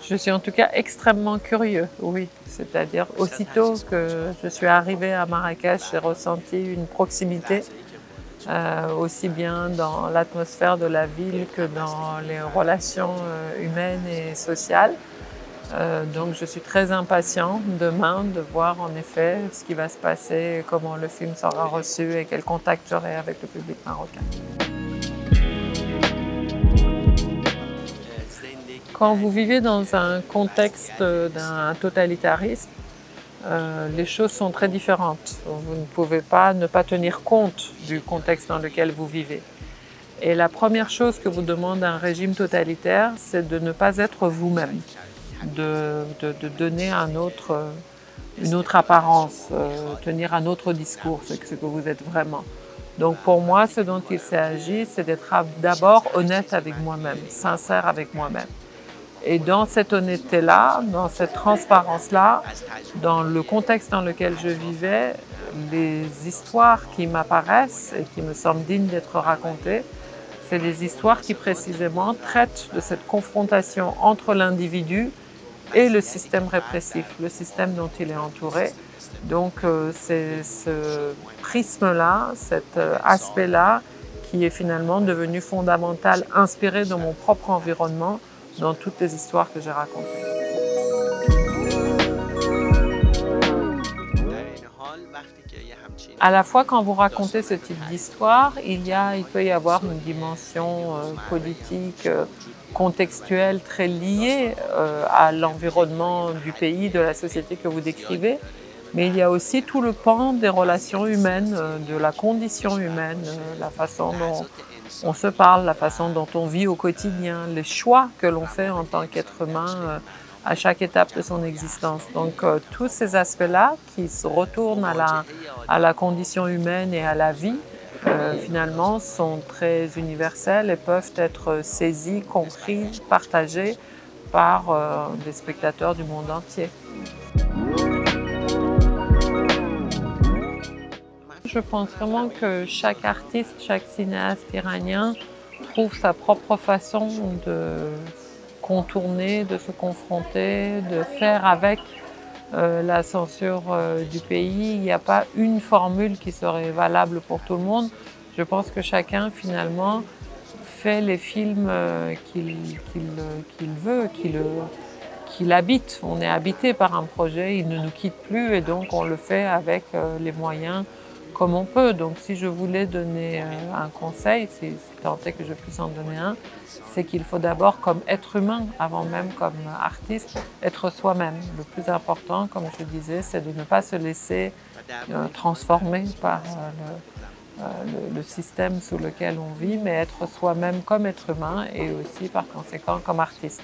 Je suis en tout cas extrêmement curieux, oui. C'est-à-dire aussitôt que je suis arrivée à Marrakech, j'ai ressenti une proximité, aussi bien dans l'atmosphère de la ville que dans les relations humaines et sociales. Donc je suis très impatient demain de voir en effet ce qui va se passer, comment le film sera reçu et quel contact j'aurai avec le public marocain. Quand vous vivez dans un contexte d'un totalitarisme, les choses sont très différentes. Vous ne pouvez pas ne pas tenir compte du contexte dans lequel vous vivez. Et la première chose que vous demande un régime totalitaire, c'est de ne pas être vous-même, de donner une autre apparence, tenir un autre discours, ce que vous êtes vraiment. Donc pour moi, ce dont il s'agit, c'est d'être d'abord honnête avec moi-même, sincère avec moi-même. Et dans cette honnêteté-là, dans cette transparence-là, dans le contexte dans lequel je vivais, les histoires qui m'apparaissent et qui me semblent dignes d'être racontées, c'est des histoires qui précisément traitent de cette confrontation entre l'individu et le système répressif, le système dont il est entouré. Donc c'est ce prisme-là, cet aspect-là qui est finalement devenu fondamental, inspiré de mon propre environnement, dans toutes les histoires que j'ai racontées. À la fois, quand vous racontez ce type d'histoire, il peut y avoir une dimension politique, contextuelle, très liée à l'environnement du pays, de la société que vous décrivez, mais il y a aussi tout le pan des relations humaines, de la condition humaine, la façon dont on se parle, la façon dont on vit au quotidien, les choix que l'on fait en tant qu'être humain à chaque étape de son existence. Donc tous ces aspects-là qui se retournent à la condition humaine et à la vie, finalement, sont très universels et peuvent être saisis, compris, partagés par des spectateurs du monde entier. Je pense vraiment que chaque artiste, chaque cinéaste iranien trouve sa propre façon de contourner, de se confronter, de faire avec la censure du pays. Il n'y a pas une formule qui serait valable pour tout le monde. Je pense que chacun finalement fait les films qu'il veut, qu'il habite. On est habité par un projet, il ne nous quitte plus et donc on le fait avec les moyens comme on peut. Donc si je voulais donner un conseil, si tant est que je puisse en donner un, c'est qu'il faut d'abord comme être humain, avant même comme artiste, être soi-même. Le plus important, comme je disais, c'est de ne pas se laisser transformer par le système sous lequel on vit, mais être soi-même comme être humain et aussi par conséquent comme artiste.